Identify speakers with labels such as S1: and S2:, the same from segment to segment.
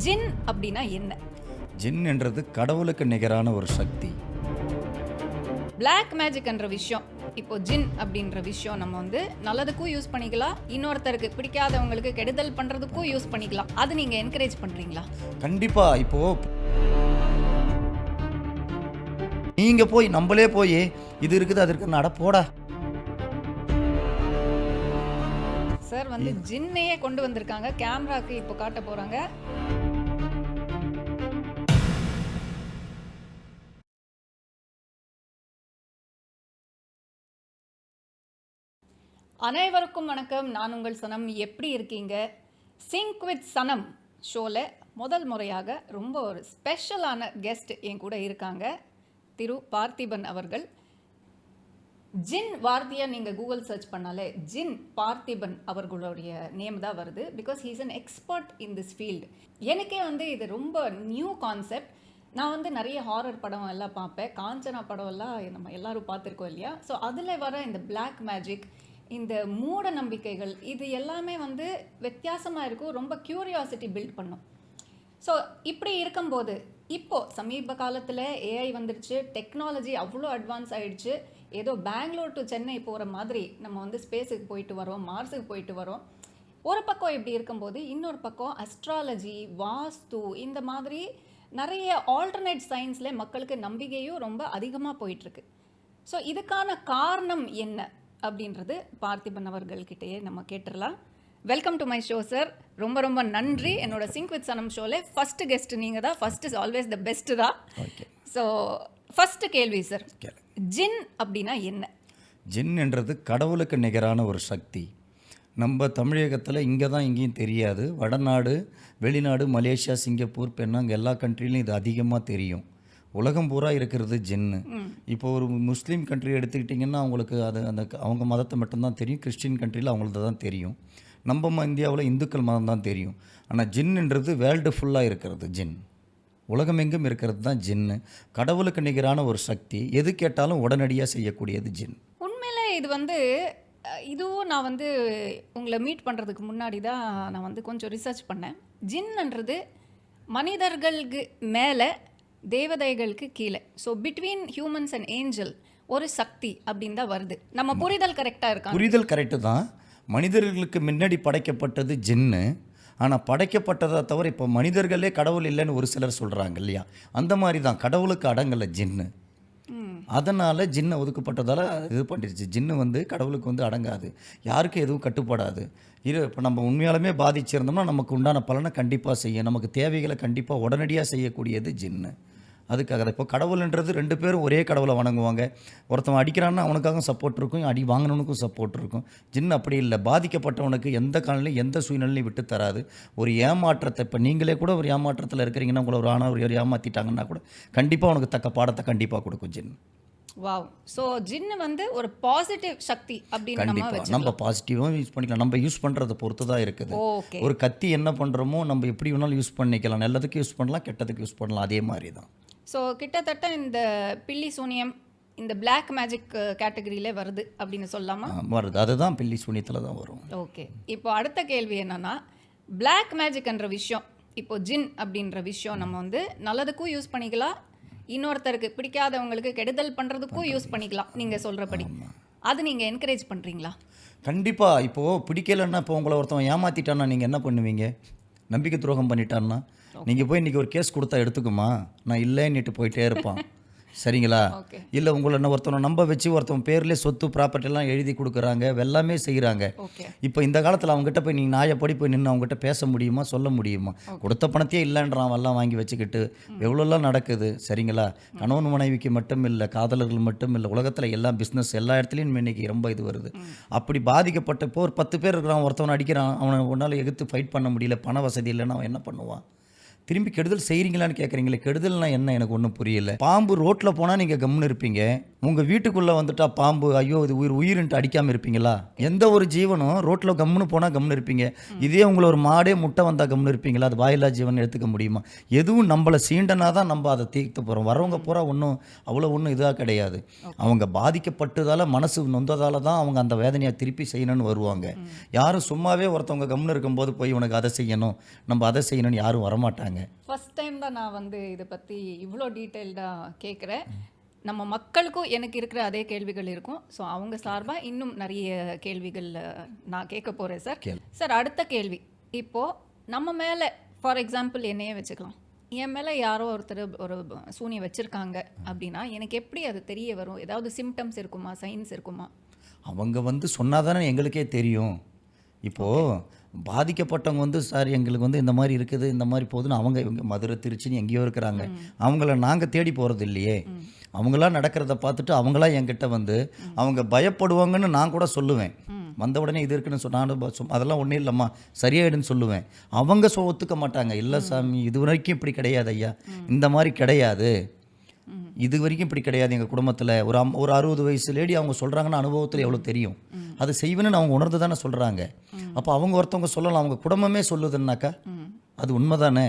S1: ஜின் அப்படின்னா என்ன?
S2: ஜின் என்றது கடவுளுக்கு நிகரான ஒரு சக்தி.
S1: பிளாக் மேஜிக் என்ற விஷயம், இப்போ ஜின் அப்படின்ற விஷயம் நம்ம வந்து நல்லதுக்கும் யூஸ் பண்ணிக்கலாம், இன்னொருத்தருக்கு பிடிக்காதவங்களுக்கு கெடுதல் பண்றதுக்கும் யூஸ் பண்ணிக்கலாம். அது நீங்க என்கரேஜ் பண்றீங்களா?
S2: கண்டிப்பா. இப்போ நீங்க போய் நம்மளே போய் இது இருக்குது அது இருக்குது நட போடா.
S1: சார் வந்து ஜின்னையே கொண்டு வந்திருக்காங்க, கேமராக்கு இப்போ காட்ட போறாங்க. அனைவருக்கும் வணக்கம். நான் உங்கள் சனம். எப்படி இருக்கீங்க? சிங்க் வித் சனம் ஷோவில் முதல் முறையாக ரொம்ப ஒரு ஸ்பெஷலான கெஸ்ட் என் கூட இருக்காங்க, திரு பார்த்திபன் அவர்கள். ஜின் வார்த்தையை நீங்கள் கூகுள் சர்ச் பண்ணாலே ஜின் பார்த்திபன் அவர்களுடைய நேம் தான் வருது. Because he's an expert in this field. எனக்கே வந்து இது ரொம்ப நியூ கான்செப்ட். நான் வந்து நிறைய ஹாரர் படம் எல்லாம் பார்ப்பேன், காஞ்சனா படம் எல்லாம் நம்ம எல்லாரும் பார்த்துருக்கோம் இல்லையா? ஸோ அதில் வர இந்த பிளாக் மேஜிக், இந்த மூட நம்பிக்கைகள், இது எல்லாமே வந்து வித்தியாசமாக இருக்கும், ரொம்ப க்யூரியாசிட்டி பில்ட் பண்ணும். ஸோ இப்படி இருக்கும்போது இப்போது சமீப காலத்தில் ஏஐ வந்துடுச்சு, டெக்னாலஜி அவ்வளோ அட்வான்ஸ் ஆகிடுச்சு. ஏதோ பெங்களூர் டு சென்னை போகிற மாதிரி நம்ம வந்து ஸ்பேஸுக்கு போயிட்டு வரோம், மார்ஸுக்கு போயிட்டு வரோம். ஒரு பக்கம் இப்படி இருக்கும்போது இன்னொரு பக்கம் அஸ்ட்ராலஜி, வாஸ்து, இந்த மாதிரி நிறைய ஆல்டர்னேட் சயின்ஸில் மக்களுக்கு நம்பிக்கையும் ரொம்ப அதிகமாக போயிட்டுருக்கு. ஸோ இதுக்கான காரணம் என்ன அப்படின்றது பார்த்திபன் அவர்கள்கிட்டயே நம்ம கேட்டுடலாம். Welcome to my show sir. ரொம்ப ரொம்ப நன்றி. என்னோட சிங்க் வித் சனம் ஷோவில் ஃபர்ஸ்ட் கெஸ்ட் நீங்கள் தான். First is always the best தான். ஸோ ஃபர்ஸ்ட் கேள்வி சார், ஜின் அப்படின்னா என்ன?
S2: ஜின் என்றது கடவுளுக்கு நிகரான ஒரு சக்தி. நம்ம தமிழகத்தில் இங்கே தான் இங்கேயும் தெரியாது. வடநாடு, வெளிநாடு, மலேசியா, சிங்கப்பூர், பெண்ணாங்க எல்லா கண்ட்ரிலையும் இது அதிகமாக தெரியும். உலகம் பூரா இருக்கிறது ஜின்னு. இப்போ ஒரு முஸ்லீம் கண்ட்ரி எடுத்துக்கிட்டிங்கன்னா அவங்களுக்கு அது அந்த அவங்க மதத்தை மட்டும்தான் தெரியும். கிறிஸ்டின் கண்ட்ரியில் அவங்களுக்கு தான் தெரியும். நம்ம இந்தியாவில் இந்துக்கள் மதம் தான் தெரியும். ஆனால் ஜின்ன்றது வேர்ல்டு ஃபுல்லாக இருக்கிறது. ஜின் உலகமெங்கும் இருக்கிறது தான் ஜின்னு. கடவுளுக்கு நிகரான ஒரு சக்தி. எது கேட்டாலும் உடனடியாக செய்யக்கூடியது ஜின்.
S1: உண்மையிலே இது வந்து இதுவும் நான் வந்து உங்களை மீட் பண்ணுறதுக்கு முன்னாடி தான் நான் வந்து கொஞ்சம் ரிசர்ச் பண்ணேன். ஜின்ன்றது மனிதர்களுக்கு மேலே, தேவதைகளுக்கு கீழே, so between humans and angel ஒரு சக்தி அப்படின்னு தான் வருது. நம்ம புரிதல் கரெக்டாக இருக்கா?
S2: புரிதல் கரெக்டு தான். மனிதர்களுக்கு முன்னாடி படைக்கப்பட்டது ஜின்னு. ஆனால் படைக்கப்பட்டதை தவிர இப்போ மனிதர்களே கடவுள் இல்லைன்னு ஒரு சிலர் சொல்கிறாங்க இல்லையா? அந்த மாதிரி தான் கடவுளுக்கு அடங்கலை ஜின்னு. அதனால் ஜின்னை ஒதுக்கப்பட்டதால் இது பண்ணிடுச்சு. ஜின்னு வந்து கடவுளுக்கு வந்து அடங்காது, யாருக்கும் எதுவும் கட்டுப்படாது. இப்போ நம்ம உண்மையாலுமே பாதிச்சிருந்தோம்னா நமக்கு உண்டான பலனை கண்டிப்பாக செய்யும், நமக்கு தேவைகளை கண்டிப்பாக உடனடியாக செய்யக்கூடியது ஜின்னு. அதுக்காக தான் இப்போ கடவுள்ன்றது ரெண்டு பேரும் ஒரே கடவுளை வணங்குவாங்க. ஒருத்தவன் அடிக்கிறான்னா அவனுக்காகவும் சப்போர்ட் இருக்கும், அடி வாங்கினவனுக்கும் சப்போர்ட் இருக்கும். ஜின் அப்படி இல்லை. பாதிக்கப்பட்டவனுக்கு எந்த காலநிலையும் எந்த சூழ்நிலையும் விட்டு தராது. ஒரு ஏமாற்றத்தை, இப்போ நீங்களே கூட ஒரு ஏமாற்றத்தில் இருக்கிறீங்கன்னா, உங்களை ஒரு ஆணவ ஒரு ஏமாற்றிட்டாங்கன்னா கூட கண்டிப்பாக அவனுக்கு தக்க பாடத்தை கண்டிப்பாக கொடுக்கும் ஜின்.
S1: வாவ். ஸோ ஜின்னு வந்து ஒரு பாசிட்டிவ் சக்தி அப்படின்னு
S2: கண்டிப்பாக நம்ம பாசிட்டிவாகவும் யூஸ் பண்ணிக்கலாம். நம்ம யூஸ் பண்ணுறதை பொறுத்து தான் இருக்குது. ஒரு கத்தி என்ன பண்ணுறோமோ நம்ம எப்படி வேணாலும் யூஸ் பண்ணிக்கலாம். நல்லதுக்கு யூஸ் பண்ணலாம், கெட்டதுக்கு யூஸ் பண்ணலாம். அதே மாதிரி தான்.
S1: ஸோ கிட்டத்தட்ட இந்த பில்லி சூனியம் இந்த பிளாக் மேஜிக் கேட்டகரியிலே வருது அப்படின்னு சொல்லலாமா?
S2: வருது. அதுதான் பில்லி சூனியத்தில் தான் வரும்.
S1: ஓகே. இப்போ அடுத்த கேள்வி என்னன்னா, பிளாக் மேஜிக் என்ற விஷயம், இப்போ ஜின் அப்படின்ற விஷயம் நம்ம வந்து நல்லதுக்கும் யூஸ் பண்ணிக்கலாம், இன்னொருத்தருக்கு பிடிக்காதவங்களுக்கு கெடுதல் பண்ணுறதுக்கும் யூஸ் பண்ணிக்கலாம் நீங்கள் சொல்கிறபடி. அது நீங்கள் என்கரேஜ் பண்ணுறீங்களா?
S2: கண்டிப்பாக. இப்போது பிடிக்கலைன்னா, இப்போ உங்களை ஒருத்தவன் ஏமாற்றிட்டான்னா நீங்கள் என்ன பண்ணுவீங்க? நம்பிக்கை துரோகம் பண்ணிட்டான்னா நீங்கள் போய் இன்றைக்கி ஒரு கேஸ் கொடுத்தா எடுத்துக்குமா? நான் இல்லைன்னுட்டு போயிட்டே இருப்பான். சரிங்களா? இல்லை உங்களை ஒருத்தவனை நம்ப வச்சு ஒருத்தவன் பேர்லேயே சொத்து ப்ராப்பர்ட்டிலாம் எழுதி கொடுக்குறாங்க, எல்லாமே செய்கிறாங்க. இப்போ இந்த காலத்தில் அவங்ககிட்ட போய் நீங்கள் நாயப்படி போய் நின்று அவங்ககிட்ட பேச முடியுமா, சொல்ல முடியுமா? கொடுத்த பணத்தையே இல்லைன்றான், எல்லாம் வாங்கி வச்சுக்கிட்டு எவ்வளோலாம் நடக்குது. சரிங்களா? கணவன் மனைவிக்கு மட்டும் இல்லை, காதலர்கள் மட்டும் இல்லை, உலகத்தில் எல்லா பிஸ்னஸ் எல்லா இடத்துலையும் இன்றைக்கி ரொம்ப இது வருது. அப்படி பாதிக்கப்பட்ட இப்போ ஒரு 10 பேர் இருக்கிறான், ஒருத்தவன் அடிக்கிறான், அவனை ஒன்றால் எதிர்த்து ஃபைட் பண்ண முடியல, பண வசதி இல்லைன்னா அவன் என்ன பண்ணுவான்? திரும்பி கெடுதல் செய்கிறீங்களான்னு கேட்குறீங்களே, கெடுதல்னா என்ன எனக்கு ஒன்றும் புரியல. பாம்பு ரோட்டில் போனால் நீங்கள் கம்முன்னு இருப்பீங்க, உங்கள் வீட்டுக்குள்ளே வந்துட்டா பாம்பு ஐயோ இது உயிருன்ட்டு அடிக்காமல் இருப்பீங்களா? எந்த ஒரு ஜீவனும் ரோட்டில் கம்முன்னு போனால் கம்முன்னு இருப்பீங்க. இதே உங்களை ஒரு மாடே முட்டை வந்தால் கம்முன்னு இருப்பீங்களா? அது வாயில்லா ஜீவன் எடுத்துக்க முடியுமா? எதுவும் நம்மளை சீண்டனா தான் நம்ம அதை தீர்த்து போகிறோம். வரவங்க பூரா ஒன்றும் அவ்வளோ ஒன்றும் இதாக கிடையாது. அவங்க பாதிக்கப்பட்டதால் மனசு நொந்ததால் தான் அவங்க அந்த வேதனையை திருப்பி செய்யணும்னு வருவாங்க. யாரும் சும்மாவே ஒருத்தவங்க கம்முன்னு இருக்கும்போது போய் உனக்கு அதை செய்யணும் நம்ம அதை செய்யணும்னு யாரும் வரமாட்டாங்க.
S1: ஃபர்ஸ்ட் டைம் தான் நான் வந்து இதை பற்றி இவ்வளோ டீட்டெயில்டாக கேட்குறேன். நம்ம மக்களுக்கும் எனக்கு இருக்கிற அதே கேள்விகள் இருக்கும். ஸோ அவங்க சார்பாக இன்னும் நிறைய கேள்விகள் நான் கேட்க போகிறேன் சார். சார், அடுத்த கேள்வி. இப்போது நம்ம மேலே ஃபார் எக்ஸாம்பிள் என்னையே வச்சுக்கலாம். என் மேலே யாரோ ஒருத்தர் ஒரு சூனியம் வச்சுருக்காங்க அப்படின்னா எனக்கு எப்படி அது தெரிய வரும்? ஏதாவது சிம்டம்ஸ் இருக்குமா, சைன்ஸ் இருக்குமா?
S2: அவங்க வந்து சொன்னால் தானே எங்களுக்கே தெரியும். இப்போது பாதிக்கப்பட்டவங்க வந்து சார் எங்களுக்கு வந்து இந்த மாதிரி இருக்குது, இந்த மாதிரி போகுதுன்னு அவங்க இவங்க மதுரை திருச்சின்னு எங்கேயோ இருக்கிறாங்க. அவங்கள நாங்கள் தேடி போகிறது இல்லையே. அவங்களா நடக்கிறத பார்த்துட்டு அவங்களா என்கிட்ட வந்து அவங்க பயப்படுவாங்கன்னு நான் கூட சொல்லுவேன். வந்த உடனே இது இருக்குன்னு சொன்னாலும் அதெல்லாம் ஒன்றும் இல்லைம்மா சரியாயிடுன்னு சொல்லுவேன். அவங்க ஒத்துக்க மாட்டாங்க. இல்லை சாமி இது வரைக்கும் இப்படி கிடையாது ஐயா, இந்த மாதிரி கிடையாது, இது வரைக்கும் இப்படி கிடையாது. எங்கள் குடும்பத்தில் ஒரு 60 வயசு லேடி அவங்க சொல்கிறாங்கன்னா அனுபவத்தில் எவ்வளோ தெரியும். அது செய்வேன்னு அவங்க உணர்ந்து தானே சொல்கிறாங்க. அப்போ அவங்க ஒருத்தவங்க சொல்லலாம், அவங்க குடும்பமே சொல்லுதுன்னாக்கா அது உண்மை தானே.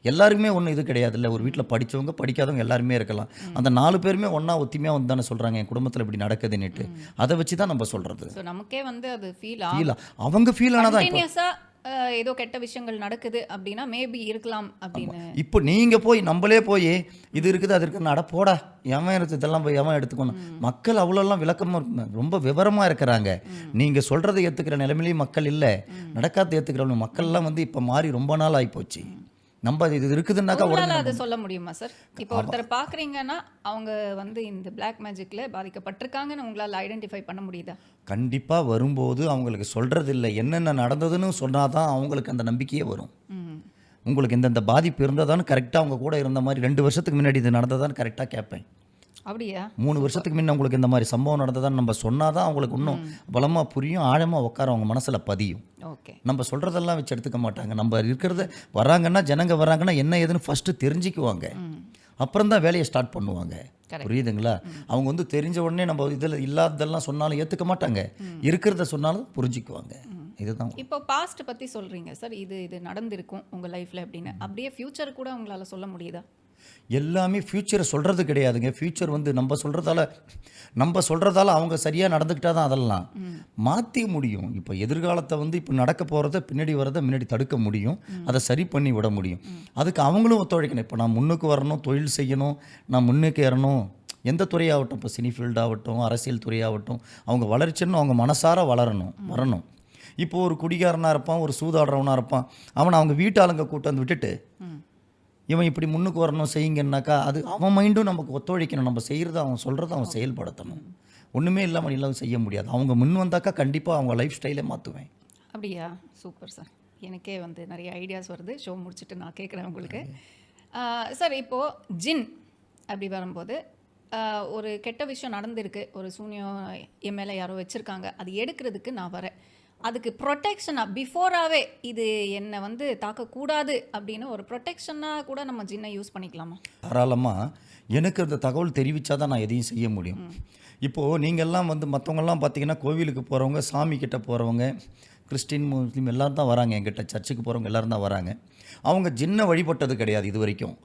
S2: எல்லாருக்குமே ஒன்றும் இது கிடையாது. இல்லை, ஒரு வீட்டில் படித்தவங்க படிக்காதவங்க எல்லாருமே இருக்கலாம். அந்த 4 பேருமே ஒன்றா ஒத்திமையாக வந்து தானே சொல்கிறாங்க என் குடும்பத்தில் இப்படி நடக்குதுன்னுட்டு. அதை வச்சு தான் நம்ம சொல்கிறது.
S1: நமக்கே வந்து அது ஃபீல்
S2: அவங்க ஃபீல் ஆனாதான்
S1: ஏதோ கெட்ட விஷயங்கள் நடக்குது அப்படின்னா மேபி இருக்கலாம் அப்படின்னு.
S2: இப்போ நீங்கள் போய் நம்மளே போய் இது இருக்குது அது இருக்குது நடப்போடா எவன் இருக்குது இதெல்லாம் போய் எவன் எடுத்துக்கணும். மக்கள் அவ்வளோலாம் விளக்கமாக ரொம்ப விவரமாக இருக்கிறாங்க. நீங்கள் சொல்கிறத ஏற்றுக்கிற நிலைமையிலேயும் மக்கள் இல்லை, நடக்காத ஏற்றுக்கிறவங்க மக்கள்லாம் வந்து இப்போ மாறி ரொம்ப நாள் ஆகிப்போச்சு. நம்ம இது இருக்குதுன்னாக்கா
S1: உடனே அதை சொல்ல முடியுமா சார்? இப்போ ஒருத்தர் பார்க்குறீங்கன்னா அவங்க வந்து இந்த பிளாக் மேஜிக்கில் பாதிக்கப்பட்டிருக்காங்கன்னு உங்களால் ஐடென்டிஃபை பண்ண முடியுதா?
S2: கண்டிப்பாக வரும்போது அவங்களுக்கு சொல்கிறது இல்லை, என்னென்ன நடந்ததுன்னு சொன்னால் தான் அவங்களுக்கு அந்த நம்பிக்கையே வரும். உங்களுக்கு இந்தந்த பாதிப்பு இருந்ததான்னு கரெக்டாக அவங்க கூட இருந்த மாதிரி 2 வருஷத்துக்கு முன்னாடி இது நடந்ததான்னு கரெக்டாக கேட்பேன்.
S1: அப்படியா?
S2: 3 வருஷத்துக்கு முன்ன உங்களுக்கு இந்த மாதிரி சம்பவம் நடந்ததான்னு நம்ம சொன்னால் தான் அவங்களுக்கு இன்னும் பலமாக புரியும், ஆழமாக உட்கார அவங்க மனசில் பதியும்.
S1: ஓகே,
S2: நம்ம சொல்கிறதெல்லாம் வச்சு எடுத்துக்க மாட்டாங்க. நம்ம இருக்கிறத வராங்கன்னா ஜனங்க வராங்கன்னா என்ன ஏதுன்னு ஃபஸ்ட்டு தெரிஞ்சுக்குவாங்க, அப்புறம் தான் வேலையை ஸ்டார்ட் பண்ணுவாங்க. புரியுதுங்களா? அவங்க வந்து தெரிஞ்ச உடனே நம்ம இதில் இல்லாததெல்லாம் சொன்னாலும் ஏற்றுக்க மாட்டாங்க, இருக்கிறத சொன்னாலும் புரிஞ்சுக்குவாங்க. இதுதான்.
S1: இப்போ பாஸ்ட் பற்றி சொல்கிறீங்க சார், இது நடந்திருக்கும் உங்கள் லைஃப்பில் அப்படின்னு. அப்படியே ஃப்யூச்சர் கூட உங்களால் சொல்ல முடியுதா?
S2: எல்லாமே ஃப்யூச்சரை சொல்கிறது கிடையாதுங்க. ஃப்யூச்சர் வந்து நம்ம சொல்கிறதால அவங்க சரியாக நடந்துக்கிட்டால் தான் அதெல்லாம் மாற்றிக்க முடியும். இப்போ எதிர்காலத்தை வந்து இப்போ நடக்க போகிறத பின்னாடி வரதை முன்னாடி தடுக்க முடியும், அதை சரி பண்ணி விட முடியும். அதுக்கு அவங்களும் ஒத்துழைக்கணும். இப்போ நான் முன்னுக்கு வரணும், தொழில் செய்யணும், நான் முன்னுக்கு ஏறணும், எந்த துறையாகட்டும், இப்போ சினி ஃபீல்டாகட்டும், அரசியல் துறையாகட்டும், அவங்க வளர்ச்சின்னு அவங்க மனசார வரணும். இப்போ ஒரு குடிகாரனாக இருப்பான், ஒரு சூதாடுறவனாக இருப்பான், அவனை அவங்க வீட்டு ஆளுங்க கூட்டு வந்து விட்டுட்டு இவன் இப்படி முன்னுக்கு வரணும் செய்யுங்கன்னாக்கா அது அவன் மைண்டும் நமக்கு ஒத்துழைக்கணும். நம்ம செய்கிறத அவன் சொல்கிறத அவன் செயல்படுத்தணும். ஒன்றுமே இல்லாமல் எல்லாம் செய்ய முடியாது. அவங்க முன் வந்தாக்கா கண்டிப்பாக அவங்க லைஃப் ஸ்டைலே மாற்றுவேன்.
S1: அப்படியா? Super sir. எனக்கே வந்து நிறைய ஐடியாஸ் வருது. ஷோ முடிச்சுட்டு நான் கேட்குறேன் உங்களுக்கு. சார், இப்போது ஜின் அப்படி வரும்போது ஒரு கெட்ட விஷயம் நடந்திருக்கு, ஒரு சூனியம் என் மேலே யாரோ வச்சுருக்காங்க, அது எடுக்கிறதுக்கு நான் வரேன். அதுக்கு ப்ரொடெக்ஷனாக பிஃபோராகவே இது என்னை வந்து தாக்கக்கூடாது அப்படின்னு ஒரு ப்ரொடெக்ஷனாக கூட நம்ம ஜின்னை யூஸ் பண்ணிக்கலாமா?
S2: தாராளமாக. எனக்கு அந்த தகவல் தெரிவித்தா தான் நான் எதையும் செய்ய முடியும். இப்போது நீங்கள்லாம் வந்து மற்றவங்கெல்லாம் பார்த்தீங்கன்னா கோவிலுக்கு போகிறவங்க, சாமி கிட்ட போகிறவங்க, கிறிஸ்டின் முஸ்லீம் எல்லோரும் தான் வராங்க என்கிட்ட. சர்ச்சுக்கு போகிறவங்க எல்லோரும் தான் வராங்க. அவங்க ஜின்னை வழிபட்டது கிடையாது இது வரைக்கும்.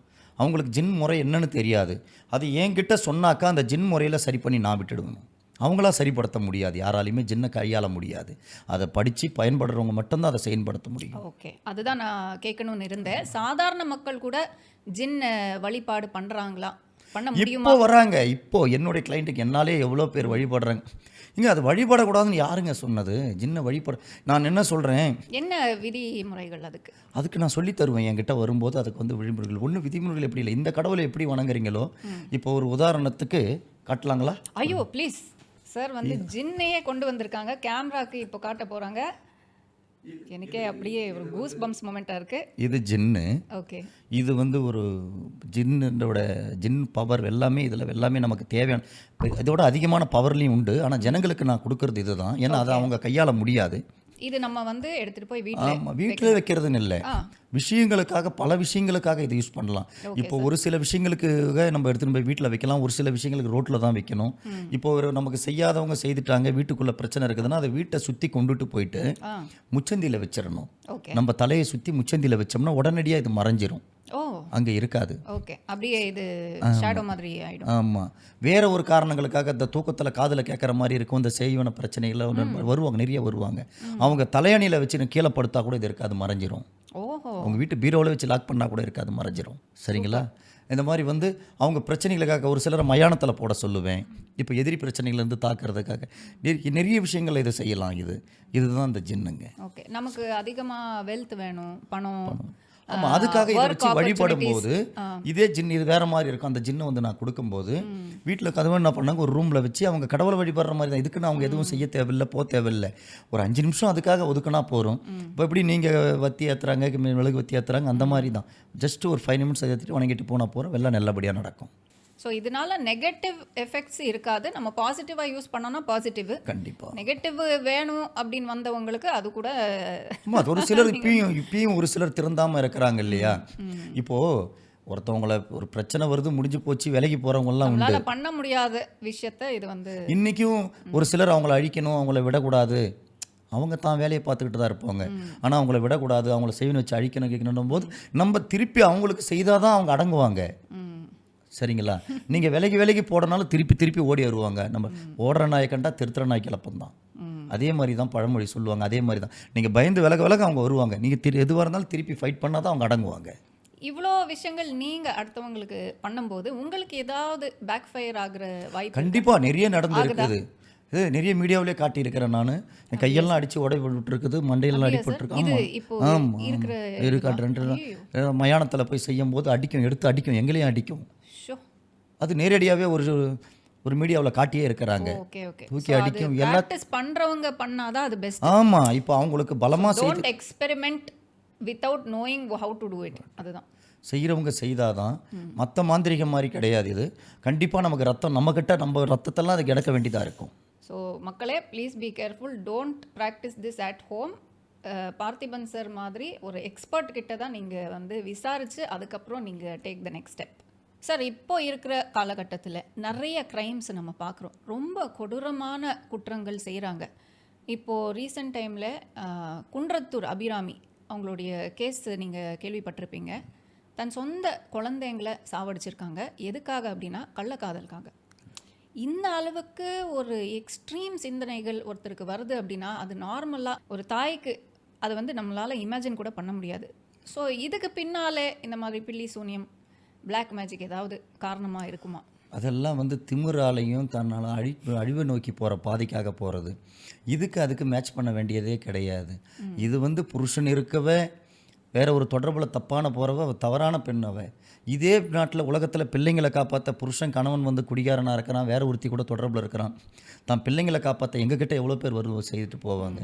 S2: அவங்களுக்கு ஜின் முறை என்னன்னு தெரியாது. அது என்கிட்ட சொன்னாக்கா அந்த ஜின் முறையில் சரி பண்ணி நான் விட்டுடுவேன். அவங்களா சரிப்படுத்த முடியாது, யாராலையுமே ஜின்னை கையாள முடியாது. அதை படித்து பயன்படுறவங்க மட்டும்தான் அதை செயல்படுத்த முடியும்.
S1: ஓகே, அதுதான் நான் கேட்கணும்னு இருந்தேன். சாதாரண மக்கள் கூட ஜின் வழிபாடு பண்ணுறாங்களா, பண்ண முடியுமா?
S2: இப்போ வராங்க. இப்போ என்னுடைய கிளைண்ட்டுக்கு என்னாலே எவ்வளோ பேர் வழிபடுறாங்க. இங்கே அது வழிபடக்கூடாதுன்னு யாருங்க சொன்னது? ஜின்னை நான் என்ன சொல்கிறேன்,
S1: என்ன விதிமுறைகள் அதுக்கு
S2: நான் சொல்லி தருவேன். என்கிட்ட வரும்போது அதுக்கு வந்து விதிமுறைகள் ஒன்றும் விதிமுறைகள் எப்படி இல்லை. இந்த கடவுளை எப்படி வணங்குறீங்களோ, இப்போ ஒரு உதாரணத்துக்கு காட்டலாங்களா?
S1: ஐயோ ப்ளீஸ் சார், வந்து ஜின்னையே கொண்டு வந்திருக்காங்க, கேமராக்கு இப்போ காட்ட போகிறாங்க. எனக்கே அப்படியே ஒரு கூஸ் பம்ப்ஸ் மொமெண்ட்டாக இருக்குது.
S2: இது ஜின்னு.
S1: ஓகே,
S2: இது வந்து ஒரு ஜின் பவர் எல்லாமே இதில் எல்லாமே நமக்கு தேவையான, இதோட அதிகமான பவர்லேயும் உண்டு. ஆனால் ஜனங்களுக்கு நான் கொடுக்கறது இதுதான். ஏன்னா அதை அவங்க கையாள முடியாது.
S1: இது நம்ம வந்து எடுத்துட்டு போய் வீட்ல
S2: ஆமாம், வீட்டில் வைக்கிறதுன்னு இல்லை,
S1: ஆ
S2: விஷயங்களுக்காக, பல விஷயங்களுக்காக இதை யூஸ் பண்ணலாம். இப்போ ஒரு சில விஷயங்களுக்காக நம்ம எடுத்துகிட்டு போய் வீட்டில் வைக்கலாம், ஒரு சில விஷயங்களுக்கு ரோட்டில் தான் வைக்கணும். இப்போ ஒரு நமக்கு செய்யாதவங்க செய்துட்டாங்க, வீட்டுக்குள்ளே பிரச்சனை இருக்குதுன்னா அதை வீட்டை சுற்றி கொண்டுட்டு போயிட்டு
S1: ஆ
S2: முச்சந்தியில் வச்சிடணும்.
S1: ஓகே.
S2: நம்ம தலையை சுற்றி முச்சந்தியில் வச்சோம்னா உடனடியாக இது மறைஞ்சிரும்,
S1: ஓ
S2: அங்கே இருக்காது.
S1: ஓகே. அப்படியே இது ஷேடோ மாதிரி ஆயிடும்.
S2: ஆமாம், வேற ஒரு காரணங்களுக்காக இந்த தூக்கத்தில் காதில் கேட்குற மாதிரி இருக்கும், இந்த செய்வன பிரச்சனைகள் வருவாங்க, நிறைய வருவாங்க. அவங்க தலையணியில் வச்சு கீழே படுத்தா கூட இது இருக்காது, மறைஞ்சிரும்.
S1: ஓஹோ.
S2: உங்கள் வீட்டு பீரோவில் வச்சு லாக் பண்ணால் கூட இருக்காது, மறைஞ்சிரும். சரிங்களா? இந்த மாதிரி வந்து அவங்க பிரச்சனைகளுக்காக ஒரு சிலரை மயானத்தில் போட சொல்லுவேன். இப்போ எதிரி பிரச்சனைகள்லேருந்து தாக்குறதுக்காக நிறைய விஷயங்கள் இதை செய்யலாம். இதுதான் இந்த ஜின்னுங்க.
S1: ஓகே. நமக்கு அதிகமாக வெல்த் வேணும், பணம்.
S2: ஆமாம், அதுக்காக இதை
S1: work
S2: வச்சு வழிபடும்
S1: opportunities.
S2: போது இதே ஜின் இது வேற மாதிரி இருக்கும். அந்த ஜின்னை வந்து நான் கொடுக்கும்போது வீட்டில் கதவை என்ன பண்ணாங்க, ஒரு ரூமில் வச்சு அவங்க கடவுளை வழிபடுற மாதிரி தான். இதுக்குன்னு அவங்க எதுவும் செய்ய தேவையில்லை, போக தேவையில்லை. ஒரு 5 நிமிஷம் அதுக்காக ஒதுக்குனா போகிறோம். இப்போ எப்படி நீங்கள் வத்தி ஏற்றுறாங்க, மெழுகு வத்தி ஏற்றுறாங்க, அந்த மாதிரி தான். ஜஸ்ட் ஒரு 5 நிமிஷம் ஏற்றிட்டு வணங்கிட்டு போனால் போகிறோம், எல்லாம் நல்லபடியாக நடக்கும்.
S1: ஸோ இதனால நெகட்டிவ் எஃபெக்ட்ஸ் இருக்காது. நம்ம பாசிட்டிவாக யூஸ் பண்ணோம்னா பாசிட்டிவ்,
S2: கண்டிப்பாக.
S1: நெகட்டிவ் வேணும் அப்படின்னு வந்தவங்களுக்கு அது கூட
S2: ஆமாம், அது ஒரு சிலர் இப்பயும் ஒரு சிலர் திருந்தாமல் இருக்கிறாங்க இல்லையா? இப்போது ஒருத்தவங்கள ஒரு பிரச்சனை வருது, முடிஞ்சு போச்சு, விலகி போகிறவங்கலாம் உண்டு.
S1: நம்மளால பண்ண முடியாத விஷயத்த இது வந்து
S2: இன்றைக்கும் ஒரு சிலர் அவங்கள அழிக்கணும், அவங்கள விடக்கூடாது, அவங்க தான் வேலையை பார்த்துக்கிட்டு தான் இருப்பாங்க. ஆனால் அவங்கள விடக்கூடாது, அவங்கள செய்யணும் வச்சு அழிக்கணும் கேட்கணும் போது நம்ம திருப்பி அவங்களுக்கு செய்தால் தான் அவங்க அடங்குவாங்க. சரிங்களா? நீங்கள் விலகி போடனாலும் திருப்பி ஓடி வருவாங்க. நம்ம ஓடுற நாயை கண்டா திருத்துற நாய் கிளப்பம் தான். அதே மாதிரி தான் பழமொழி சொல்லுவாங்க. அதே மாதிரி தான் நீங்கள் பயந்து விலக அவங்க வருவாங்க. நீங்கள் எதுவாக இருந்தாலும் திருப்பி ஃபைட் பண்ணால் தான் அவங்க அடங்குவாங்க.
S1: இவ்வளோ விஷயங்கள் நீங்கள் அடுத்தவங்களுக்கு பண்ணும்போது உங்களுக்கு ஏதாவது பேக் ஃபயர் ஆகுற வாய்ப்பு?
S2: கண்டிப்பாக நிறைய நடந்து இருக்குது. இது நிறைய மீடியாவிலே காட்டியிருக்கிறேன் நான். என் கையெல்லாம் அடித்து விட்டுருக்குது, மண்டையெல்லாம் அடிபட்டுருக்கு. ஆமாம் இருக்காட்டு மயானத்தில் போய் செய்யும் போது எடுத்து அடிக்கும், எங்களையும் அடிக்கும். அது நேரடியாகவே ஒரு மீடியாவில் காட்டியே இருக்கிறாங்க. தூக்கி அடிக்கும்.
S1: பிராக்டிஸ் பண்றவங்க பண்ணாதான் அது பெஸ்ட்.
S2: ஆமாம், இப்போ அவங்களுக்கு பலமாக
S1: don't experiment without knowing how to do it. அதுதான்
S2: செய்கிறவங்க செய்தாதான். மற்ற மாந்திரிகம் மாதிரி கிடையாது இது. கண்டிப்பாக நமக்கு ரத்தம் நம்மக்கிட்ட, நம்ம ரத்தத்தெல்லாம் அதுக்கு எடுக்க வேண்டியதாக இருக்கும்.
S1: ஸோ மக்களே, please be careful, don't practice this at home. Parthiban sir மாதிரி ஒரு எக்ஸ்பர்ட் கிட்ட தான் நீங்கள் வந்து விசாரித்து அதுக்கப்புறம் நீங்கள் take the next step. Sir, இப்போ இருக்கிற காலகட்டத்தில் நிறைய க்ரைம்ஸ் நம்ம பார்க்குறோம். ரொம்ப கொடூரமான குற்றங்கள் செய்கிறாங்க. இப்போது ரீசெண்ட் டைமில் குன்றத்தூர் அபிராமி அவங்களுடைய கேஸ் நீங்கள் கேள்விப்பட்டிருப்பீங்க. தன் சொந்த குழந்தைங்களை சாவடிச்சிருக்காங்க. எதுக்காக அப்படின்னா கள்ளக்காதலுக்காக. இந்த அளவுக்கு ஒரு எக்ஸ்ட்ரீம் சிந்தனைகள் ஒருத்தருக்கு வருது அப்படின்னா அது நார்மலாக ஒரு தாய்க்கு அது வந்து நம்மளால் இமேஜின் கூட பண்ண முடியாது. ஸோ இதுக்கு பின்னாலே இந்த மாதிரி பில்லி சூனியம், பிளாக் மேஜிக் ஏதாவது காரணமாக இருக்குமா?
S2: அதெல்லாம் வந்து திமிராலையும் தன்னால் அழிவை நோக்கி போகிற பாதைக்காக போகிறது. அதுக்கு மேட்ச் பண்ண வேண்டியதே கிடையாது. இது வந்து புருஷன் இருக்கவே வேற ஒரு தொடர்பில் தப்பான போகிறவ தவறான பெண் அவ. இதே நாட்டில் உலகத்தில் பிள்ளைங்களை காப்பாற்ற புருஷன் கணவன் வந்து குடிகாரனாக இருக்கிறான், வேற ஒருத்தி கூட தொடர்பில் இருக்கிறான். தான் பிள்ளைங்களை காப்பாற்ற எங்ககிட்ட எவ்வளோ பேர் செய்துட்டு போவாங்க.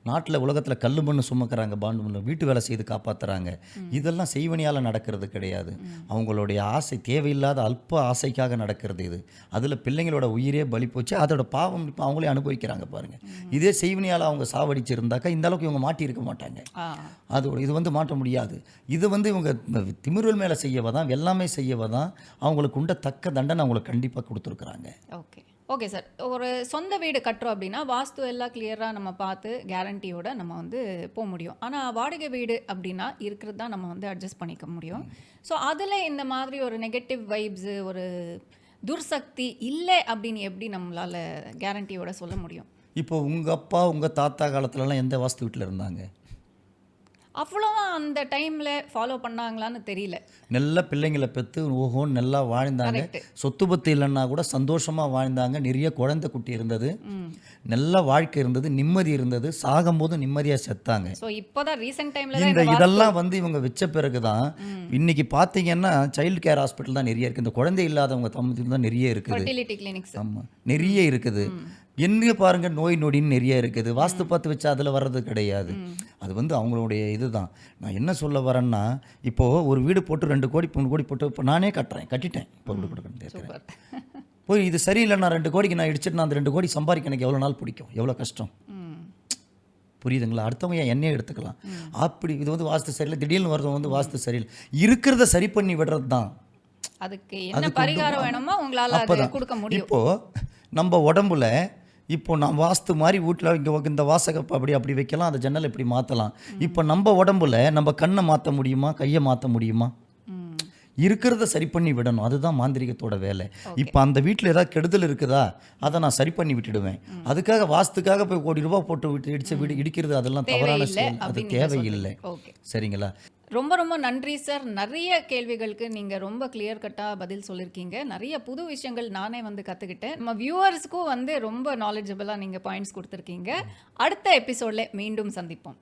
S2: நாட்டில் உலகத்தில் கல் மண்ணு சுமக்கிறாங்க, பாண்டு மண்ணு வீட்டு வேலை செய்து காப்பாற்றுறாங்க. இதெல்லாம் செய்வனியால் நடக்கிறது கிடையாது. அவங்களுடைய ஆசை, தேவையில்லாத அல்ப ஆசைக்காக நடக்கிறது இது. அதில் பிள்ளைங்களோட உயிரே பலி போச்சு. அதோட பாவம் இப்போ அவங்களே அனுபவிக்கிறாங்க பாருங்கள். இதே செய்வனியால் அவங்க சாவடிச்சிருந்தாக்கா இந்த அளவுக்கு இவங்க மாட்டியிருக்க மாட்டாங்க. இது வந்து மாட்ட முடியாது. இது வந்து இவங்க திமிருள் மேலே செய்யவா தான், எல்லாமே செய்யவா தான். அவங்களுக்கு உண்ட தக்க தண்டனை அவங்களுக்கு கண்டிப்பாக கொடுத்துருக்குறாங்க.
S1: ஓகே சார், ஒரு சொந்த வீடு கட்டுறோம் அப்படின்னா வாஸ்து எல்லாம் கிளியராக நம்ம பார்த்து கேரண்டியோட நம்ம வந்து போக முடியும். ஆனால் வாடகை வீடு அப்படின்னா இருக்கிறது தான் நம்ம வந்து அட்ஜஸ்ட் பண்ணிக்க முடியும். ஸோ அதில் இந்த மாதிரி ஒரு நெகட்டிவ் வைப்ஸு, ஒரு துர்சக்தி இல்லை அப்படின்னு எப்படி நம்மளால் கேரண்டியோட சொல்ல முடியும்?
S2: இப்போ உங்கள் அப்பா உங்கள் தாத்தா காலத்துலலாம் எந்த வாஸ்து வீட்டில் இருந்தாங்க?
S1: அவ்வளோவா அந்த டைமில் ஃபாலோ பண்ணாங்களான்னு தெரியல.
S2: நல்ல பிள்ளைங்களை பெற்று ஓஹோன்னு நல்லா வாழ்ந்தாங்க. சொத்து பத்து இல்லைன்னா கூட சந்தோஷமாக வாழ்ந்தாங்க. நிறைய குழந்தை குட்டி இருந்தது, நல்ல வாழ்க்கை இருந்தது, நிம்மதி இருந்தது. சாகும்போது நிம்மதியாக செத்தாங்க.
S1: ஸோ இப்போதான் ரீசெண்ட் டைமில்
S2: இதெல்லாம் வந்து இவங்க வச்ச பிறகு தான் இன்னைக்கு பார்த்தீங்கன்னா சைல்டு கேர் ஹாஸ்பிட்டல் தான் நிறைய இருக்குது. இந்த குழந்தை இல்லாதவங்க தமிழ் தான் நிறைய இருக்குது.
S1: ஃபெர்டிலிட்டி கிளினிக்ஸ்
S2: ஆமாம் நிறைய இருக்குது. என்ன பாருங்க, நோய் நொடின்னு நிறைய இருக்குது. வாஸ்து பார்த்து வச்சா அதில் வர்றது கிடையாது. அது வந்து அவங்களுடைய இதுதான். நான் என்ன சொல்ல வரேன்னா, இப்போது ஒரு வீடு போட்டு 2 கோடி 3 கோடி போட்டு இப்போ நானே கட்டிட்டேன். இப்போ வீடு கொடுக்குறேன் போய் இது சரியில்லைன்னா 2 கோடிக்கு நான் இடிச்சிட்டு நான் அந்த 2 கோடி சம்பாதிக்க எனக்கு எவ்வளோ நாள் பிடிக்கும், எவ்வளோ கஷ்டம். புரியுதுங்களா? அடுத்தவங்க ஏன் என்னையே எடுத்துக்கலாம். அப்படி இது வந்து வாஸ்து சரியில்லை, திடீர்னு வரது வந்து வாஸ்து சரியில்லை. இருக்கிறத சரி பண்ணி விடுறது தான்.
S1: அதுக்கு என்ன
S2: அதுக்கு
S1: பரிகாரம் வேணுமோ உங்களால அது
S2: அப்பதான்.
S1: கொடுக்க முடியும்.
S2: இப்போ நம்ம உடம்புல இப்போ நான் வாஸ்து மாதிரி வீட்டில் இங்கே இந்த வாசகப்பை அப்படி வைக்கலாம், அந்த ஜன்னல் இப்படி மாற்றலாம். இப்போ நம்ம உடம்புல நம்ம கண்ணை மாற்ற முடியுமா, கையை மாற்ற முடியுமா?
S1: ம்.
S2: இருக்கிறத சரி பண்ணி விடணும். அதுதான் மாந்திரிகத்தோட வேலை. இப்போ அந்த வீட்டில் ஏதாவது கெடுதல் இருக்குதா, அதை நான் சரி பண்ணி விட்டுடுவேன். அதுக்காக வாஸ்துக்காக போய் கோடி ரூபாய் போட்டு விட்டு இடிச்சு வீடு இடிக்கிறது அதெல்லாம் தவறான
S1: தேவையில்லை
S2: செயல். அது
S1: அப்படின்னு நீங்க
S2: தேவையில்லை.
S1: சொல்றீங்க. ஓகே.
S2: சரிங்களா?
S1: ரொம்ப ரொம்ப நன்றி சார். நிறைய கேள்விகளுக்கு நீங்கள் ரொம்ப கிளியர் கட்டாக பதில் சொல்லியிருக்கீங்க. நிறைய புது விஷயங்கள் நானே வந்து கற்றுக்கிட்டேன். நம்ம வியூவர்ஸ்க்கும் வந்து ரொம்ப நாலேஜபிளாக நீங்கள் பாயிண்ட்ஸ் கொடுத்துருக்கீங்க. அடுத்த எபிசோடில் மீண்டும் சந்திப்போம்.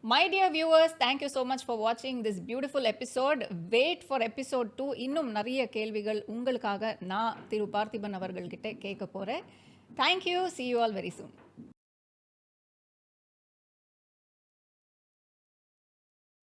S1: My dear viewers, thank you so much for watching this beautiful episode. Wait for episode 2. இன்னும் நிறைய கேள்விகள் உங்களுக்காக நான் திரு பார்த்திபன் அவர்கள்கிட்ட கேட்க போகிறேன். Thank you. See you all very soon.